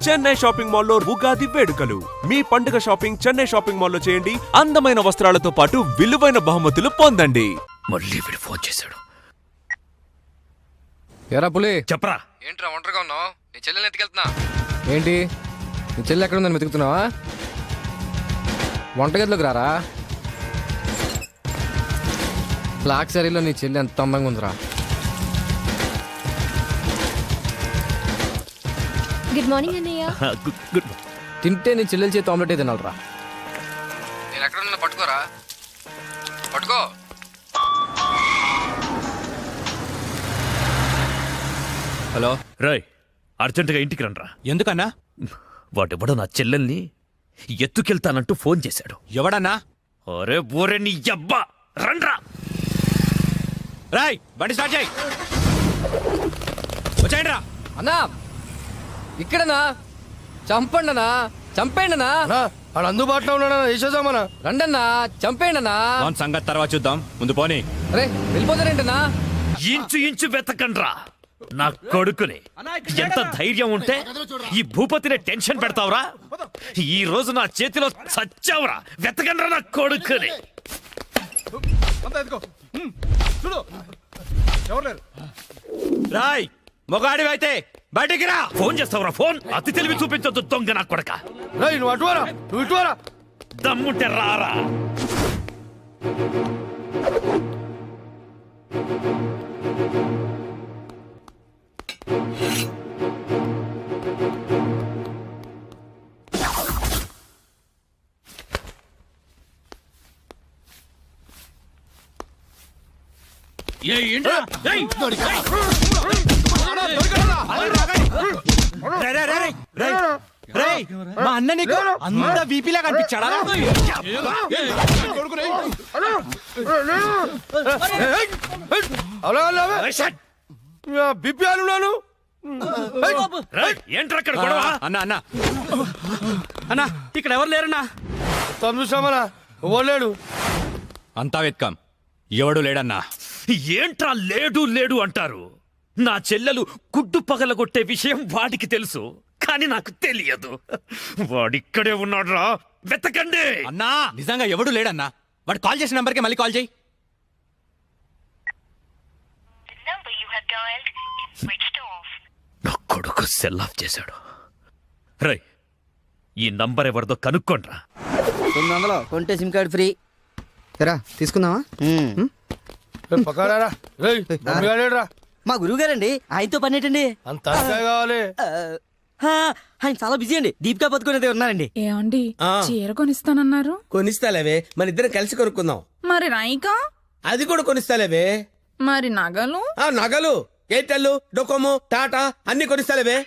Chennai shopping మాల్లో ఉగాది వేడుకలు. మీ పండుగ షాపింగ్ చెన్నై షాపింగ్ మాల్లో చేయండి. అందమైన వస్త్రాలతో పాటు విలువైన బహుమతులు పొందండి. మళ్ళీ వీడు ఫోన్ చేశాడు. ఎరా పులి, చెప్పరా. ఏంట్రా ఒంటరిగా ఉన్నావు? నీ చెల్లెని ఎత్తుకెళ్తున్నా. ఏంటి నీ చెల్లె ఎక్కడ ఉందని వెతుకుతున్నావా? వంటగదిలోకి రారా. బ్లాక్ సారీలో నీ చెల్లి ఎంత అందంగా ఉందిరా. గుడ్ మార్నింగ్ అన్నయ్య. గుడ్. తింటే నీ చెల్లెల చేతి ఆమ్లెట్ తినాలరా. నేను ఎక్కడ ఉన్నా పట్టుకోరా. పట్టుకో. హలో రాయ్, అర్జెంటుగా ఇంటికి రండ్రా. ఎందుకన్నా? వాడెవడో నా చెల్లెల్ని ఎత్తుకెళ్తానంటూ ఫోన్ చేశాడు. ఎవడన్నా? అరే బోరే నీ అబ్బా, రండ్రా. రాయ్ బండి స్టార్ట్ చేయి. వచ్చాయండి రా. అన్నా ఇక్కడనా? చంపండనా, చంపేయండనా. వాడు అందుబాటులో ఉన్నాడా? వేసేద్దామన్నా. రండన్నా, చంపేయండనా. లోన్ సంగతి తర్వాత చూద్దాం, ముందు పోనీ. అరే వెళ్ళిపోతారేంటనా? ఇంచు ఇంచు వెతకండ్రా నా కొడుకుని. ఎంత ధైర్యం ఉంటే ఈ భూపతిని టెన్షన్ పెడతావురా? ఈ రోజు నా చేతిలో చచ్చావురా. వెతకండ్రా నా కొడుకుని. రాయ్ మొగాడివి అయితే బయటికి రా. ఫోన్ చేస్తావురా ఫోన్? అతి తెలివి చూపించొద్దు దొంగ నా కొడక. రేయ్ నువ్వు అటువారా, నువ్వు ఇటువారా. దమ్ముంటే రారా. మా అన్న నీకు అంత వీపీలా కనిపించాడా? బిపి అనున్నాను. ఏంట్రా అక్కడ గొడవ? అన్న అన్న అన్న ఇక్కడ ఎవరు లేరన్నా? చూసామన్నా, ఓలేడు. అంతా వెత్కాం, ఎవడు లేడన్నా. ఏంట్రా లేడు లేడు అంటారు? నా చెల్లెలు గుడ్డు పగలగొట్టే విషయం వాడికి తెలుసు, కానీ నాకు తెలియదు. వాడిక్కడే ఉన్నాడ్రా, వెతకండి. అన్నా నిజంగా ఎవడు లేడన్నా. వాడు కాల్ చేసిన నంబర్కి మళ్ళీ కాల్ చేయి. నా కొడుకు సెల్ ఆఫ్ చేశాడు. రై, ఈ నంబర్ ఎవరిదో కనుక్కోండ్రా. 900 కొంటే సిమ్ కార్డ్ ఫ్రీ. ఎరా తీసుకుందామా? పక్కరా. రేయ్ మమ్మీగాడేడ్రా. మా గురువు గారండి, ఆయనతో పని ఏంటండి? అంత కావాలి. ఆయన చాలా బిజీ అండి. దీపికా పదుకునేది ఉన్నారండి. ఏమండి చీర కొనిస్తానన్నారు? కొనిస్తాలేవే, మన ఇద్దరం కలిసి కొనుక్కుందాం. మరి రాయికా? అది కూడా కొనిస్తాలేవే. మరి నగలు? నగలు ఎయిర్టెల్, డొకోమో, టాటా అన్ని కొనిస్తాలేవే.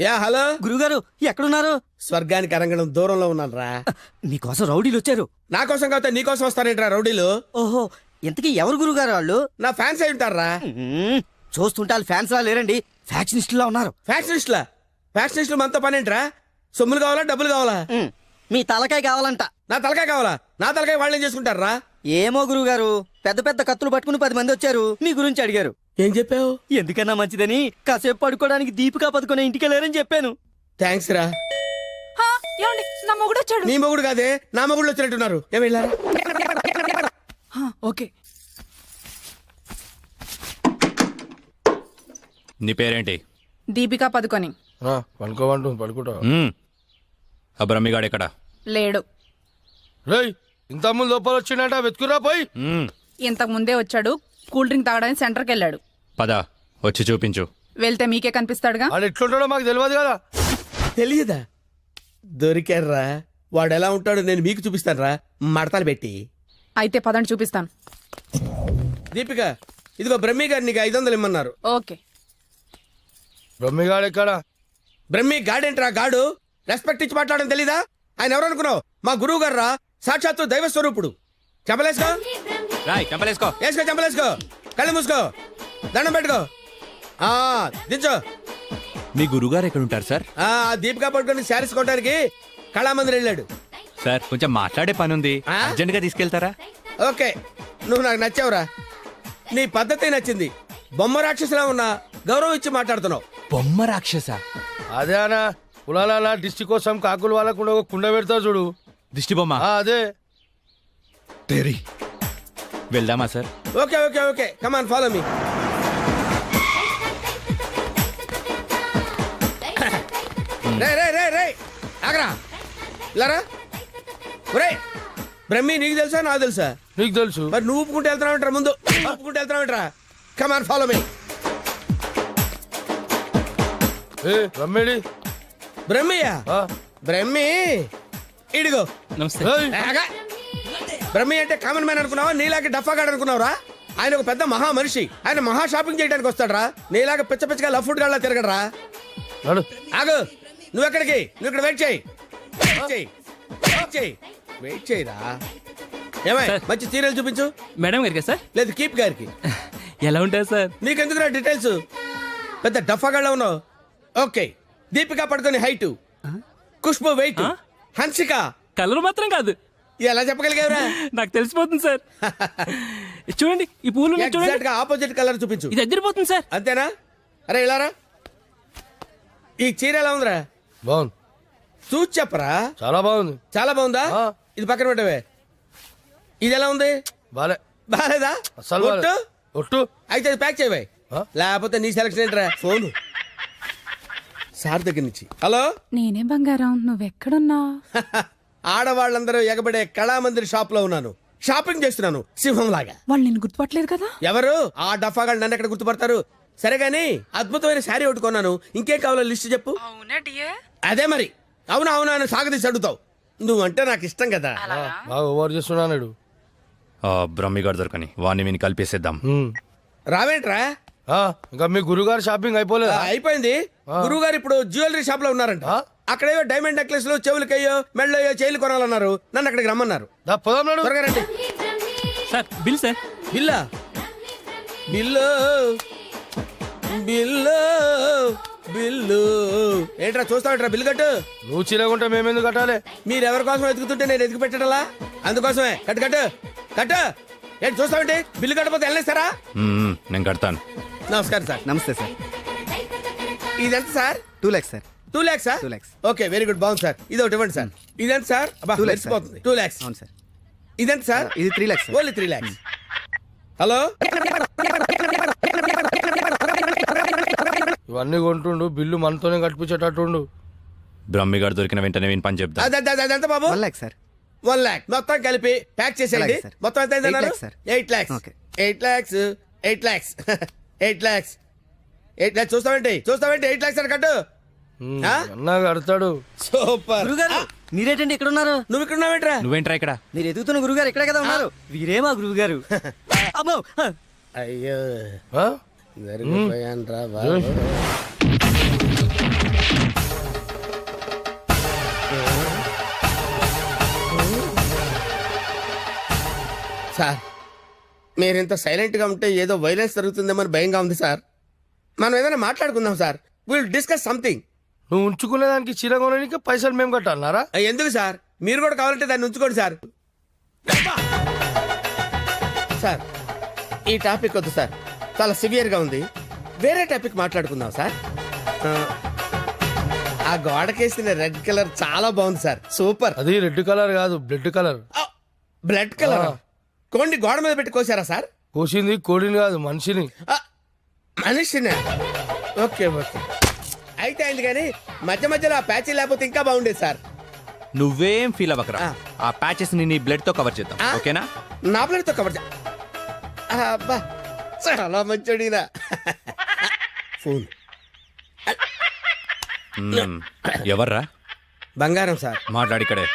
యా హలో గురుగారు ఎక్కడున్నారు? స్వర్గానికి అరంగడం దూరంలో ఉన్నాను రా. మీకోసం రౌడీలు వచ్చారు. నా కోసం కాకపోతే నీ కోసం వస్తారేంట్రా రౌడీలు? ఓహో, ఇంతకీ ఎవరు గురుగారు వాళ్ళు? నా ఫ్యాన్స్ అయి ఉంటారా? చూస్తుంటే వాళ్ళు ఫ్యాన్స్ లా లేరండి, ఫ్యాక్షనిస్టులా ఉన్నారు. ఫ్యాక్షనిస్టులా? ఫ్యాక్షనిస్టులు మనతో పని ఏంట్రా? సొమ్ములు కావాలా, డబ్బులు కావాలా? మీ తలకాయ కావాలంట. నా తలకాయ కావాలా? నా తలకాయ వాళ్ళు ఏం చేసుకుంటారా? ఏమో గురుగారు, పెద్ద పెద్ద కత్తులు పట్టుకుని 10 మంది వచ్చారు, మీ గురించి అడిగారు. ఏం చెప్పావు? ఎందుకన్నా మంచిదని కాసేపు పడుకోవడానికి దీపికా పదుకునే ఇంటికి వెళ్ళారని చెప్పాను. థ్యాంక్స్ రా. ఏమండి నా మొగుడు వచ్చాడు. నీ మొగుడు కాదే, నా మొగుడు వచ్చినట్టున్నారు. ఏం వెళ్ళారా? ఓకే. నీ పేరేంటి? దీపికా పదుకొని. పడుకోమంటు పడుకుంటా. ఆ బ్రహ్మిగాడు ఎక్కడ? లేడు. రేయ్ ఇంత ముందు లోపల వచ్చిండట, వెతుకురా పోయి. ఇంతకు ముందే వచ్చాడు, కూల్ డ్రింక్ తాగడానికి సెంటర్కి వెళ్ళాడు. పద వచ్చి చూపించు. వెళ్తే మీకే కనిపిస్తాడుగా. వాడు ఎట్లుంటాడో మాకు తెలియదు కదా. తెలియదా? దొరికారా? వాడు ఎలా ఉంటాడో నేను మీకు చూపిస్తాను రా, మడతలు పెట్టి. అయితే పదండి చూపిస్తాను. దీపిక, ఇదిగో బ్రహ్మి గారు నీకు 500 ఇమ్మన్నారు. ఓకే. బ్రహ్మిగాడు ఎక్కడ? బ్రహ్మి గాడేంట్రా గాడు? రెస్పెక్ట్ ఇచ్చి మాట్లాడడం తెలీదా? ఆయన ఎవరు అనుకున్నావు? మా గురువు గారు రా, సాక్షాత్తు దైవ స్వరూపుడు. చెంపలేసుకో, రాయ్ చెంపలేసుకో. వేసుకో, చెంపలేసుకో, కళ్ళు మూసుకో, దండం పెట్టుకో, దించో. మీ గురుగారు ఎక్కడ ఉంటారు సార్? దీపికా పట్టుకొని శారీస్ కొట్టడానికి కళామందిర్ వెళ్ళాడు. సార్ కొంచెం మాట్లాడే పని ఉంది, అర్జెంట్ గా తీసుకెళ్తారా? ఓకే, నువ్వు నాకు నచ్చావురా. నీ పద్ధతి నచ్చింది. బొమ్మ రాక్షసులా ఉన్నా గౌరవం ఇచ్చి మాట్లాడుతున్నావు. బొమ్మ రాక్షస అదే అన్న కులాల దిష్టి కోసం కాకులు వాళ్ళకుండా ఒక కుండ పెడతారు చూడు. దిష్టి బొమ్మ అదే తెరి వెళ్దామా sir? Okay okay okay come on follow me. రే రే రే రే ఆగరా ఇలారా. ఒరే బ్రహ్మి నీకు తెలుసా నాకు తెలుసా? నీకు తెలుసు. మరి నువ్వు ఊపుకుంటూ వెళ్తున్నావు ముందు ఊపుకుంటూ వెళ్తున్నావు కమాన్ ఫాలో మీ. ఏ రమ్మేడి బ్రహ్మియా బ్రహ్మి ఇడిగో. నమస్తే. ఆగా. బ్రహ్మి అంటే కామన్ మ్యాన్ అనుకున్నావా? నీలాగా డఫాగాడు అనుకున్నావురా? ఆయన ఒక పెద్ద మహా మనిషి. ఆయన మహా షాపింగ్ చేయడానికి వస్తాడరా. నీలాగా పిచ్చ పిచ్చగా లఫ్ ఫుడ్ గాళ్ళ తిరగడరా. నడు. ఆగు. నువ్వెక్కడికి? నువ్వు ఇక్కడ వెయిట్ చేయి. వెయిట్ చేయరా. ఏమై మంచి సీరియల్ చూపించు. మేడం గారికి సార్? లేదు కీప్ గారికి. ఎలా ఉంటారు సార్? నీకెందుకురా డీటెయిల్స్? పెద్ద డఫాగాళ్ళ ఉన్నావు. Okay Deepika Padukone height, Khushbu weight, Hansika colour మాత్రం కాదు. ఎలా చెప్పగలిగావురా? నాకు తెలిసిపోతుంది సార్. చూడండి ఈ పూలు ఎగ్జాక్ట్ గా ఆపోజిట్ కలర్ చూపించు. ఇది అదిరిపోతుంది సార్. అంతేనా? అరే ఇలారా. ఈ చీర ఎలా ఉందిరా? బాగుంది. చూసి చెప్పరా. చాలా బాగుంది. చాలా బాగుందా? ఆ. ఇది పక్కన పెట్టవే. ఇది ఎలా ఉంది? బాలే. బాలేదా? అసలు బాలే. ఒట్టు? ఒట్టు. అయితే అది ప్యాక్ చేయవే. ఆ? లేకపోతే నీ సెలక్షన్ ఏంట్రా? ఫోన్ సార్ దగ్గర నుంచి. హలో. నేనే బంగారం నువ్వెక్కడున్నావు? ఆడవాళ్ళందరూ ఎగబడే కళామందిర్ షాప్ లో ఉన్నాను. షాపింగ్ చేస్తున్నాను సింహం లాగా. వాళ్ళు నిన్ను గుర్తుపట్టలేదు కదా? ఎవరు? ఆ డఫాగాళ్ళు నన్ను ఎక్కడ గుర్తుపడతారు? సరే గాని అద్భుతమైన శారీ ఒకటి కొన్నాను. ఇంకేం కావాలో లిస్ట్ చెప్పు. అదే మరి. అవునా అవునా అని సాగదీసి అడుగుతావు. నువ్వంటే నాకు ఇష్టం కదా. బాగా ఓవర్ చేస్తున్నాడు. బ్రహ్మిగాడు దొరకని వాడిని విని కలిపేసేద్దాం. రావేంట్రా? ఇంకా మీ గురుగారు షాపింగ్ అయిపోలేదా? అయిపోయింది. గురువు గారు ఇప్పుడు జ్యువెలరీ షాప్ లో ఉన్నారంట. అక్కడేవో డైమండ్ నెక్లెస్ లు, చెవులకయ్యో, మెళ్ళయ్యో, చైలు కొనాలన్నారు. నన్ను అక్కడికి రమ్మన్నారు. పోదాం నాడు. త్వరగా రండి. Sir bill sir. బిల్లా? బిల్లు బిల్లు బిల్లు ఏంట్రా చూస్తావేంట్రా? బిల్లు కట్టు. నువ్వు చీరకుంటే మేమెందుకు కట్టాలి? మీరు ఎవరి కోసం ఎదుగుతుంటే నేను ఎదుగు పెట్టడలా? అందుకోసమే కట్టు కట్టు కట్టు. ఏంటి చూస్తావేంటి? బిల్లు కట్టకపోతే వెళ్ళేస్తారా? నేను కడతాను. నమస్కారం సార్. నమస్తే సార్. ఇదెంత sir? 2 lakhs sir. 2 lakhs sir? 2 lakhs. Okay very good బాగుంది సార్. ఇది ఒకటి ఇవ్వండి సార్. ఇదెంత సార్? 2 lakhs sir. 2 lakhs. అవును సార్. ఇదెంత సార్? ఇది 3 lakhs sir. Only 3 lakhs. Hello. ఇవన్నీ కొంటుండు, బిల్లు మనతోనే కట్టించేటట్టుండు. బ్రహ్మిగాడు దొరికిన వెంటనే విని పని చెప్తా. అదెంత బాబు? 1 lakh సార్. 1 lakh మొత్తం కలిపి ప్యాక్ చేసేయండి. అలాగే సార్. మొత్తం ఎంత 8 lakhs sir. 8 lakhs. Okay. 8 lakhs. 8 lakhs. 8 lakhs. 8 lakhs. చూస్తావేంటి 8 lakhs అని కట్టు. ఆ? అన్నా కడతాడు. సూపర్. గురుగారు మీరేటండి ఇక్కడ ఉన్నారు? నువ్వు ఇక్కడ ఉన్నావేంట్రా? నువ్వేంట్రా ఇక్కడ? మీరు ఎదుగుతున్న గురుగారు ఇక్కడే కదా ఉన్నారు. వీరే మా గురుగారు. అమ్మో. అయ్యో ఆ? జరిగిపోయాన్రా బాబు. సార్ మీరింత సైలెంట్ గా ఉంటే ఏదో వైలెన్స్ జరుగుతుందేమని భయంగా ఉంది సార్. మనం ఏదైనా మాట్లాడుకుందాం సార్. Will discuss something. నువ్వు ఉంచుకునే దానికి చీర కొనడానికి పైసలు మేము కట్టాలన్నారా? ఎందుకు సార్? మీరు కూడా కావాలంటే దాన్ని ఉంచుకోండి సార్. సార్ ఈ టాపిక్ వద్దు సార్, చాలా సివియర్ గా ఉంది. వేరే టాపిక్ మాట్లాడుకుందాం సార్. ఆ గోడకేసిన రెడ్ కలర్ చాలా బాగుంది సార్. సూపర్. అది రెడ్ కలర్ కాదు, బ్లడ్ కలర్. Blood colour. కోండి గోడ మీద పెట్టి కోసారా సార్? కోసింది కోడిని కాదు, మనిషిని. మనిషినే. ఓకే ఓకే అయితే అయింది. కానీ మధ్య మధ్యలో ఆ ప్యాచీ లేకపోతే ఇంకా బాగుండేది సార్. నువ్వేం ఫీల్ అవ్వకరా. ఆ ప్యాచెస్ ని నీ బ్లడ్ తో కవర్ చేద్దాం. ఆ? ఓకేనా? నా ప్లేట్తో కవర్ అబ్బా చాలా మంచోడినా. ఫోన్ ఎవర్రా? బంగారం సార్. మాట్లాడిక్కడే.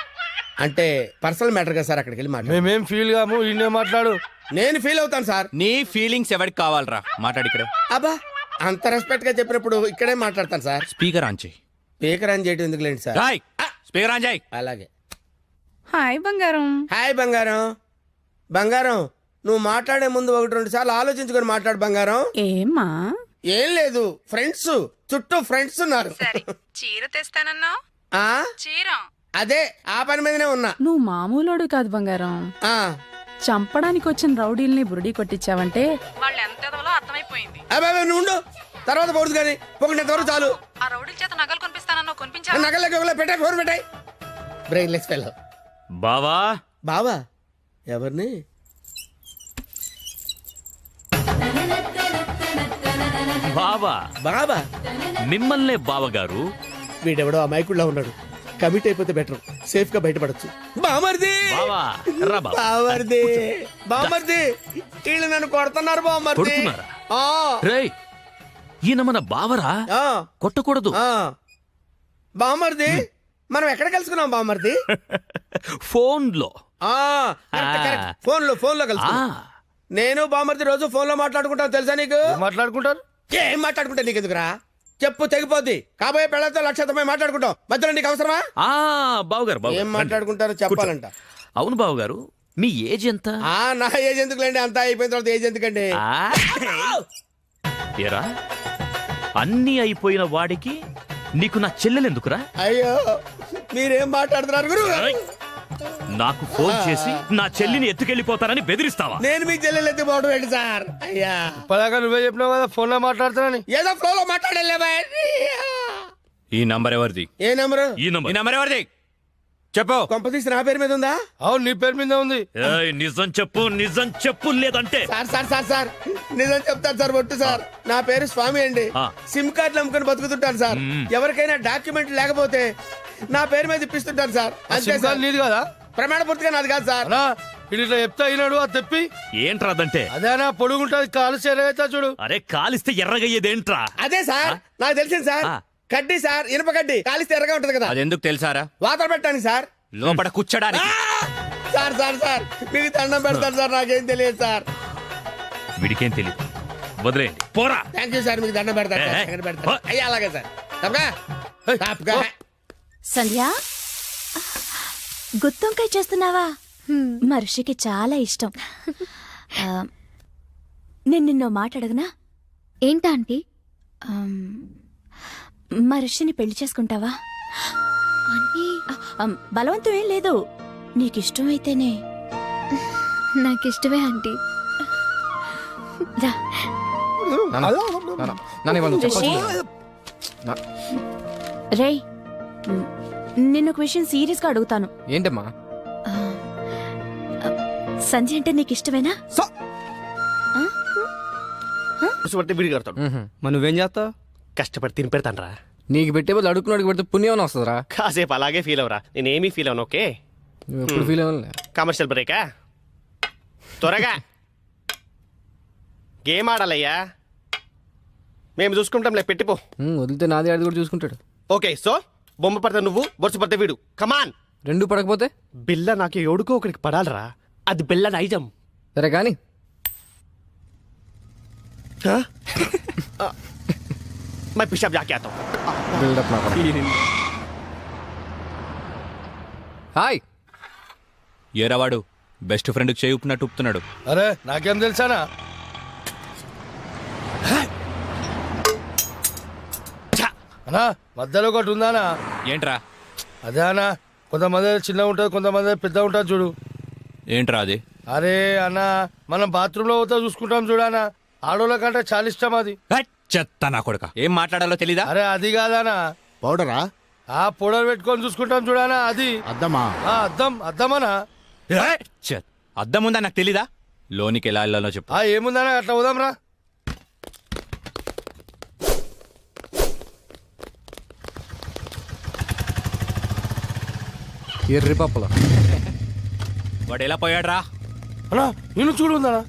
అంటే పర్సనల్ మ్యాటర్ కదా సార్, అక్కడికి వెళ్ళి మాట్లాడు. మేమేం ఫీల్ కాము, ఈయనే మాట్లాడు. నేను ఫీల్ అవుతాను సార్. నీ ఫీలింగ్స్ ఎవరికి కావాలరా? మాట్లాడిక్కడే. అబ్బా అంత రెస్పెక్ట్ గా చెప్పినప్పుడు ఇక్కడే మాట్లాడతాను సార్. స్పీకర్ ఆన్ చేయి. స్పీకర్ ఆన్ చేయడం ఎందుకులేండి సార్. రాయ్ స్పీకర్ ఆన్ చేయి. అలాగే. హాయ్ బంగారం. హాయ్ బంగారం. బంగారం నువ్వు మాట్లాడే ముందు 1-2 సార్లు ఆలోచించుకొని మాట్లాడు బంగారం. ఏమ్మా? ఏం లేదు, ఫ్రెండ్స్ చుట్టూ ఫ్రెండ్స్ ఉన్నారు. చీర తెస్తానన్నా? ఆ చీర అదే ఆ పని మీదనే ఉన్నా. నువ్వు మామూలోడు కాదు బంగారం. ఆ చంపడానికి వచ్చిన రౌడీల్ని బురుడి కొట్టించావంటే వాళ్ళు ఎంత అర్థమైపోయింది. అబ్బాయి నువ్వు ఉండు. తర్వాత పోదు కానీ పొగినంతవరకు చాలు. ఆ రౌడీ చేత నగలు కొనిపిస్తానన్నా కొనిపించా? నగలకి పెట్టాయి, ఫోన్ పెట్టాయి. Brainless fellow. బావా బావా ఎవరిని? బావా బాబా మిమ్మల్నే బావగారు. వీడెవడో అమాయకుడిలా ఉన్నాడు. కమిట్ అయిపోతే బెటర్, సేఫ్ గా బయటపడచ్చు. బామర్ది బావా రా బావా. బామర్ది బామర్ది వీళ్ళు నన్ను కొడుతున్నారు బామర్ది. కొడుతున్నారా? ఆ, రేయ్ ఈయన మన బావరా, ఆ, కొట్టకూడదు. ఆ. బామర్ది మనం ఎక్కడ కలుసుకున్నాం బామర్ది? ఫోన్ లో. ఆ, కరెక్ట్, కరెక్ట్. ఫోన్ లో కలుసుకున్నాం. నేను బామర్ది రోజు ఫోన్ లో మాట్లాడుకుంటాను తెలుసా నీకు? మాట్లాడుకుంటారు. ఏం మాట్లాడుకుంటా నీకు ఎందుకురా? చెప్పు తెగిపోద్ది. కాబోయే పెళ్ళతో లక్షతమై మాట్లాడుకుంటాం. మధ్యలో నీకు అవసరమా? బావగారు ఏం మాట్లాడుకుంటారో చెప్పాలంట. అవును బావగారు, మీ ఏజ్ ఎంత? నా ఏజ్ ఎందుకులేండి, అంతా అయిపోయిన తర్వాత ఏజ్ ఎందుకండి? ఏరా అన్నీ అయిపోయిన వాడికి నీకు నా చెల్లెలెందుకురా? అయ్యో మీరేం మాట్లాడుతున్నారు గురు? నాకు ఫోన్ చేసి నా చెల్లిని ఎత్తుకెళ్ళిపోతానని బెదిరిస్తావా? నేను మీకు చెల్లెలు ఎత్తిపోవడం ఏంటి సార్? అయ్యా పదాక నువ్వే చెప్పినావు కదా ఫోన్ లో మాట్లాడుతానని. ఏదో ఫ్లో లో మాట్లాడలేవా? ఈ నంబర్ ఎవరిది? ఏ నెంబరు? ఈ ఈ నంబర్. నంబర్ ఎవరిది చెప్పు. కొంపతీసి నా పేరు మీద ఉందా? అవును నీ పేరు మీద ఉంది. ఏయ్, నిజం చెప్పు లేదంటే. సార్ నిజం చెప్తాను సార్. ఒట్టు సార్, నా పేరు స్వామి అండి. ఆ. సిమ్ కార్డులు అమ్ముకొని బతుకుతుంటాను సార్. ఎవరికైనా డాక్యుమెంట్ లేకపోతే నా పేరు మీద ఇప్పిస్తుంటాను సార్. అంతే సిమ్ సార్. కార్డు నీది కదా? ప్రమాణ పూర్తిగా నాది కాదు సార్. అన్నా ఇది ఇట్లా చెప్తా అయినాడు అది తెప్పి. ఏంట్రా అదంటే? అదేనా పొడుగుంటది కాలు చేరవుతా చూడు. అరే కాలిస్తే ఎర్రగయ్యేదేంట్రా? అదే సార్ నాకు తెలిసింది సార్. ఆ. కడ్డీ సార్, ఇనుప కడ్డీ కాలిస్తే ఎర్రగా ఉంటది కదా, అది ఎందుకు తెలుసారా? వాతలు పెట్టడానికి సార్. లోపల కూర్చోడానికి. సార్ మీకు దండం పెడతాను సార్, నాకేం తెలియదు సార్. వీడికేం తెలియదు, వదిలేయండి. పోరా. థ్యాంక్ యూ సార్, మీకు దండం పెడతాను సార్. ఎక్కడ పెడతాను? అయ్యా అలాగే సార్. తప్పగా సంధ్య గుత్తొంకాయ చేస్తున్నావా? మా ఋషికి చాలా ఇష్టం. నేను నిన్నో మాట అడగనా? ఏంటా ఆంటీ? మా ఋషిని పెళ్లి చేసుకుంటావా? ఆంటీ బలవంతం ఏం లేదు, నీకిష్టమైతేనే. నాకిష్టమే ఆంటీ. రా. రేయ్ నిన్న ఒక విషయం సీరియస్ గా అడుగుతాను. ఏంటమ్మా? సంజయ్ అంటే నీకు ఇష్టమేనా? విడి కడతాడు. మరి నువ్వేం చేస్తావు? కష్టపడి తిని పెడతానరా. నీకు పెట్టే బదులు అడుక్కున్నాడికి పెడితే పుణ్యం వస్తుందిరా. కాసేపు అలాగే ఫీల్ అవరా, నేనేమీ ఫీల్ అవను. ఓకే నువ్వు ఎప్పుడు ఫీల్ అవ్వలే. కమర్షియల్ బ్రేకా? త్వరగా గేమ్ ఆడాలయ్యా, మేము చూసుకుంటాంలే. పెట్టిపో. వదిలితే నాది ఆడి కూడా చూసుకుంటాడు. ఓకే సో బొమ్మ పడితే నువ్వు, బొరుసు పడితే వీడు. కమాన్. రెండు పడకపోతే బిల్ల నాకు ఎవడుకో ఒకడికి పడాలరా, అది బిల్ల నైజం. సరే కానీ मैं पिशाब जाके आता हूँ. బిల్డప్ నాకు. హాయ్. ఏరావాడు బెస్ట్ ఫ్రెండ్కి చేయి ఉప్పినట్టు ఉప్పుతున్నాడు. అరే నాకేం తెలుసానా? అన్నా మధ్యలో ఒకటి ఉందానా? ఏంట్రా? అదే అన్నా, కొంతమంది చిన్నగా ఉంటుంది, కొంతమంది పెద్ద ఉంటుంది చూడు. ఏంట్రా అది? అరే అన్న, మనం బాత్రూమ్ లో పోతే చూసుకుంటాం చూడనా, ఆడోళ్ళ కంటే చాలా ఇష్టం అది. చెత్త నా కొడుక, ఏం మాట్లాడాలో తెలీదా? అరే అది కాదానా, పౌడరా? ఆ పౌడర్ పెట్టుకొని చూసుకుంటాం చూడనా, అది అద్దమా? అద్దమనా? అద్దం ఉందా నాకు తెలీదా? లోనికి ఎలా వెళ్ళాలో చెప్పు. ఏముందనా, అట్లా పోదాం రా. ఎర్రి పప్పుల వాడు ఎలా పోయాడ్రా? అన్నా నేను చూడు ఉందనా.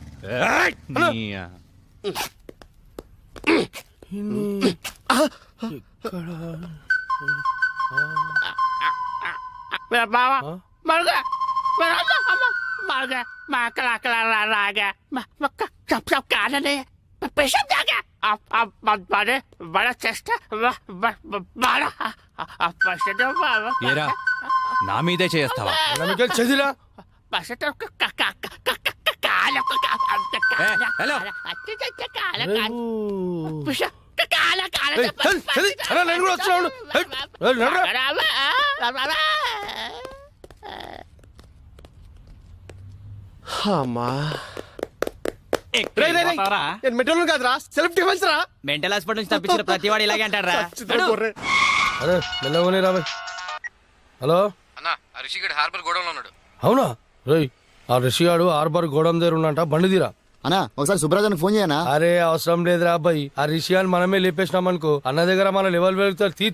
ఏరా నా మీదే చేస్తావా? చదిరా నేను కూడా వచ్చాను. అమ్మా మెట్రోలు కాదురా సెల్ఫ్ డిఫెన్స్ రా. మెంటల్ హాస్పిటల్ నుంచి తప్పించిన ప్రతి వాడు ఇలాగే అంటారా? అరే మెల్లవని రా బాయ్. హలో అన్న రిషిగడ్ హార్బర్ గోడంలో ఉన్నాడు. అవునా రేయ్, ఆ రిషిగాడు హార్బర్ గోడం దగ్గర ఉన్నంట, బండి తీరా. అన్నా ఒకసారి సుబ్రాజానికి ఫోన్ చేయనా? అరే అవసరం లేదురా అబ్బాయి, ఆ రిషిగాని మనమే లేపేసినాం అనుకో, అన్న దగ్గర మన లెవెల్ వెళ్తారు. తీ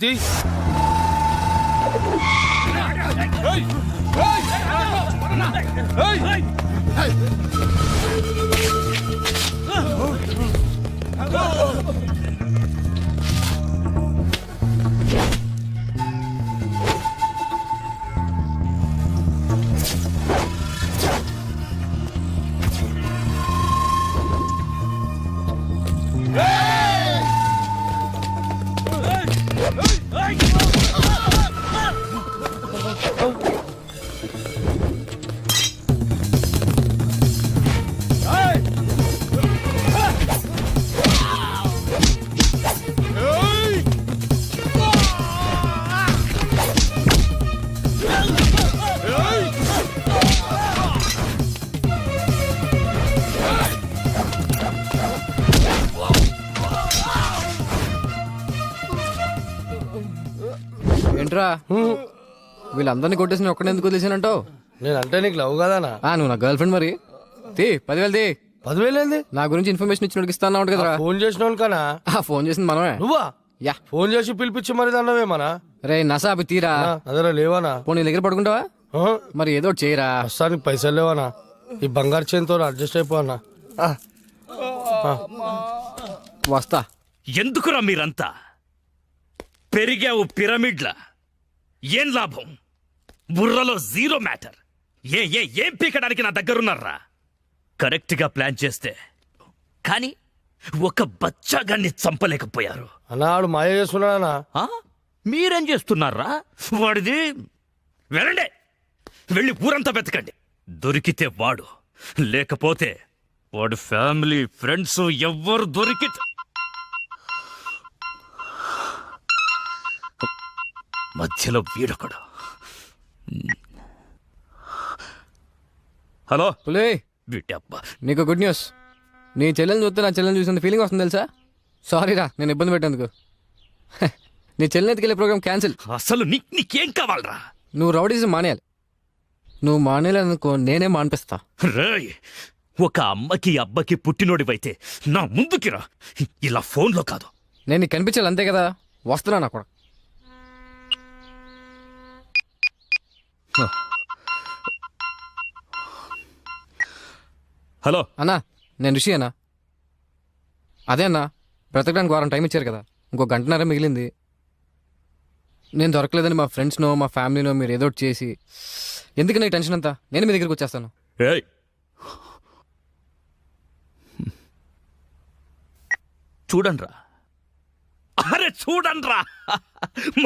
ఏంట్రా వీళ్ళందరినీ కొట్టేసి నేను ఒక్కడే ఎందుకు వదిలేసానంటావు? నేనంటే నీకు లవ్ కదానా? నువ్వు నా గర్ల్ ఫ్రెండ్ మరి. 10,000 తీ. 10,000 ఏంది? నా గురించి ఇన్ఫర్మేషన్ ఇచ్చినోడికి ఇస్తాను కదరా. ఫోన్ చేసిన కనా? ఫోన్ చేసింది మనమే. నువ్వా? యా. ఫోన్ చేసి పిలిపించి మరి దాన్నవేమనా? రే నసా అవి తీరా. అదరా లేవానా? ఫోన్ నీ దగ్గర పడుకుంటావా? మరి ఏదో ఒకటి చేయరా. ప్రస్తుతానికి పైసలు లేవానా? ఈ బంగారు చేతితో అడ్జస్ట్ అయిపోనా? వస్తా. ఎందుకురా మీరంతా పెరిగావు పిరమిడ్ల? ఏం లాభం? బుర్రలో జీరో మ్యాటర్. ఏం పీకడానికి నా దగ్గరున్నారా? కరెక్ట్ గా ప్లాన్ చేస్తే కానీ ఒక బచ్చాగాన్ని చంపలేకపోయారు. అన్నాడు మాయ చేస్తున్నాడా? మీరేం చేస్తున్నారా? వాడిది వెళ్ళండి, వెళ్ళి ఊరంతా వెతకండి. దొరికితే వాడు, లేకపోతే వాడు ఫ్యామిలీ ఫ్రెండ్స్ ఎవ్వరు దొరికితే మధ్యలో వీడొకడు. హలో పులే, వీటబ్బా. నీకు గుడ్ న్యూస్. నీ చెల్లెని చూస్తే నా చెల్లెని చూసిన ఫీలింగ్ వస్తుంది తెలుసా? సారీ రా నేను ఇబ్బంది పెట్టేందుకు. నీ చెల్లెని ఎత్తుకెళ్ళే ప్రోగ్రామ్ క్యాన్సిల్. అసలు నీకేం కావాలరా? నువ్వు రౌడీజం మానేయాలి. నువ్వు మానేయాలనుకో నేనే మానిపిస్తా. రేయ్, ఒక అమ్మకి అబ్బకి పుట్టినోడివైతే నా ముందుకి రా, ఇలా ఫోన్లో కాదు. నేను నీకు కనిపించాలి అంతే కదా. వస్తున్నా నా కూడా. హలో అన్నా, నేను రిషి అన్నా. అదే అన్నా, బ్రతకడానికి వారం టైం ఇచ్చారు కదా, ఇంకో గంటన్నర మిగిలింది. నేను దొరకలేదని మా ఫ్రెండ్స్నో మా ఫ్యామిలీనో మీరు ఏదో ఒకటి చేసి, ఎందుకు నీ టెన్షన్ అంతా? నేను మీ దగ్గరికి వచ్చేస్తాను. ఏయ్, చూడండ్రా, అరే చూడండ్రా,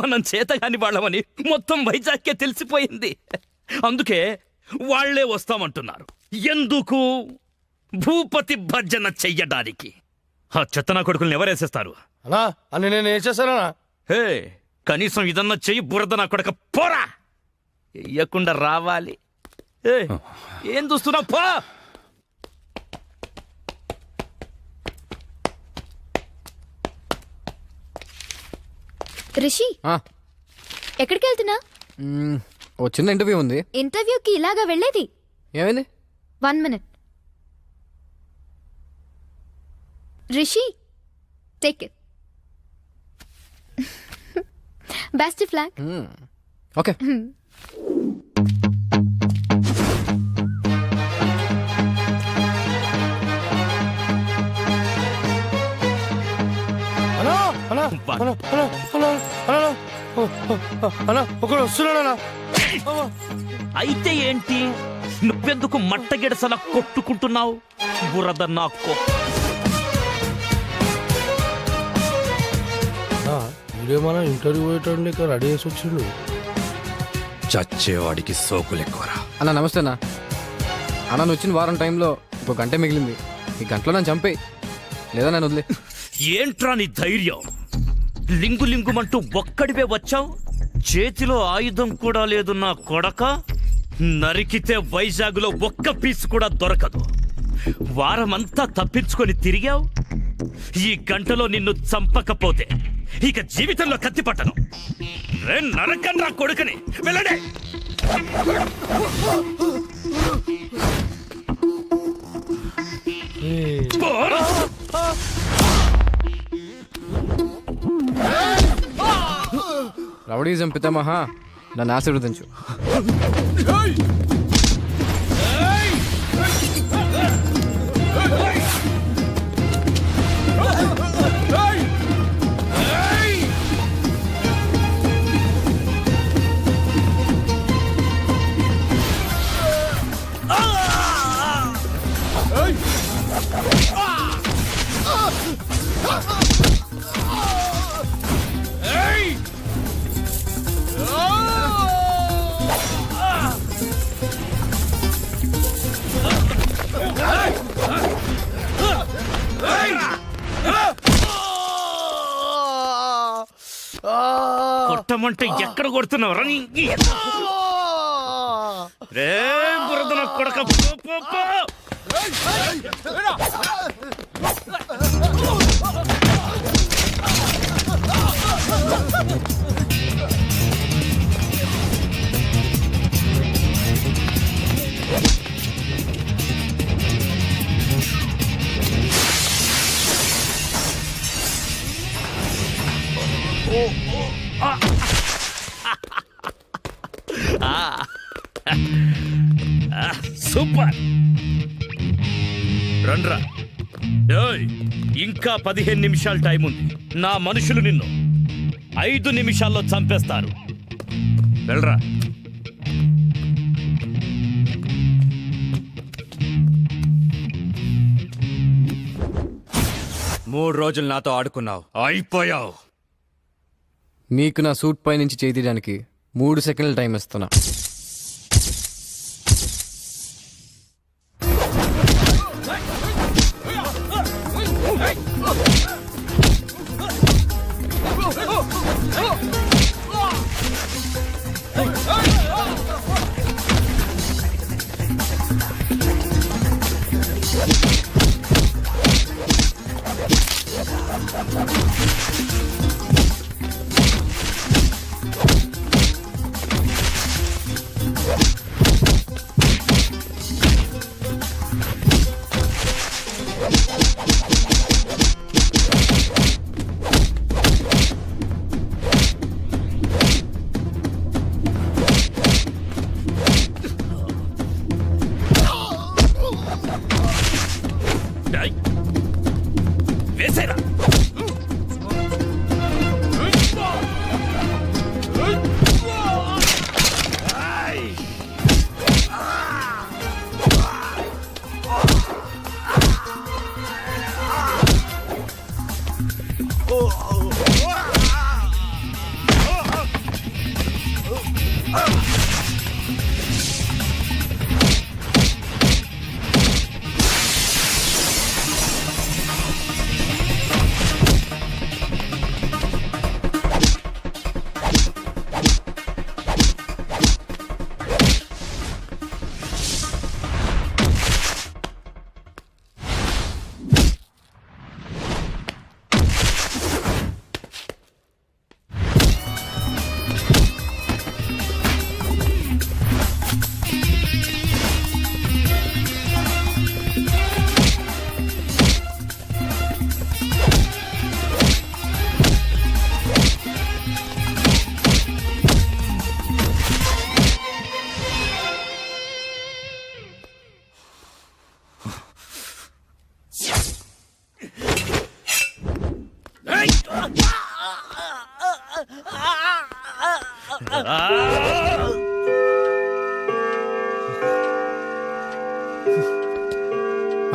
మనం చేతగాని వాళ్ళమని మొత్తం వైజాగ్కే తెలిసిపోయింది. అందుకే వాళ్లే వస్తామంటున్నారు. ఎందుకు? భూపతి భర్జన చెయ్యడానికి. ఆ చెత్తనా కొడుకుల్ని ఎవరేసేస్తారు? అన్నా అని నేను ఏం చేశానా? హే, కనీసం ఇదన్నా చెయ్యి. బురద నా కొడక పోరా, ఇయ్యకుండా రావాలి. ఏం చూస్తున్నావు? పో. రిషి, ఎక్కడికి వెళ్తున్నా? ఓ చిన్న ఇంటర్వ్యూ ఉంది. ఇంటర్వ్యూకి ఇలాగా వెళ్ళేది? ఏమైంది? 1 minute. Rishi, take it. Best of luck. Okay. అన్నా ఒకడు వస్తున్నాడన్నా. అయితే ఏంటి? నువ్వెందుకు మట్టగిడసలా కొట్టుకుంటున్నావు? బురద నాకు. ఇదేమన్నా ఇంటర్వ్యూ పోయేటండి రెడీ చేసి వచ్చిండు. చచ్చేవాడికి సోకులెక్కువరా. అన్న నమస్తే అన్న. అన్న నువ్వు వచ్చిన వారం టైంలో ఇంకో గంట మిగిలింది. ఈ గంటలో నన్ను చంపేయి, లేదా నన్ను వదిలే. ఏంట్రా నీ ధైర్యం? లింగు లింగుమంటూ ఒక్కడివే వచ్చావు. చేతిలో ఆయుధం కూడా లేదు నా కొడక. నరికితే వైజాగ్లో ఒక్క పీస్ కూడా దొరకదు. వారమంతా తప్పించుకొని తిరిగావు. ఈ గంటలో నిన్ను చంపకపోతే ఇక జీవితంలో కత్తి పట్టను. నరకం నా కొడుకుని వెళ్ళడే. పోరా. రౌడీజం పితామహ, నన్ను ఆశీర్వదించు. కొట్టమంటే ఎక్కడ కొడుతున్నావు రే బురద నా కొడక. పో, పో, పో. సూపర్. రండ్రా. ఏయ్, ఇంకా 15 నిమిషాలు టైం ఉంది. నా మనుషులు నిన్ను 5 నిమిషాల్లో చంపేస్తారు. వెళ్ళరా. మూడు రోజులు నాతో ఆడుకున్నావు, అయిపోయావు. నీకు నా సూట్ పై నుంచి చేయి తీయడానికి 3 సెకండ్ల టైం ఇస్తున్నా. వేసేరా.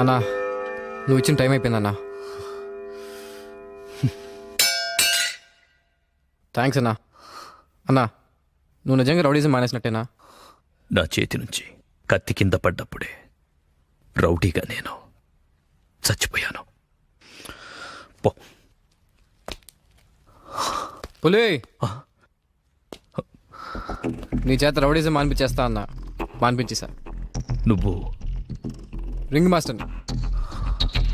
అన్నా, నువ్వు ఇచ్చిన టైం అయిపోయిందన్నా. థ్యాంక్స్ అన్నా. అన్నా, నువ్వు నిజంగా రౌడీజం మానేసినట్టేనా? నా చేతి నుంచి కత్తి కింద పడ్డప్పుడే రౌడీగా నేను చచ్చిపోయాను. పో. పులి, నీ చేత రౌడీజం మానిపించేస్తా అన్నా. మానిపించేసా. నువ్వు రింగ్ మాస్టర్ని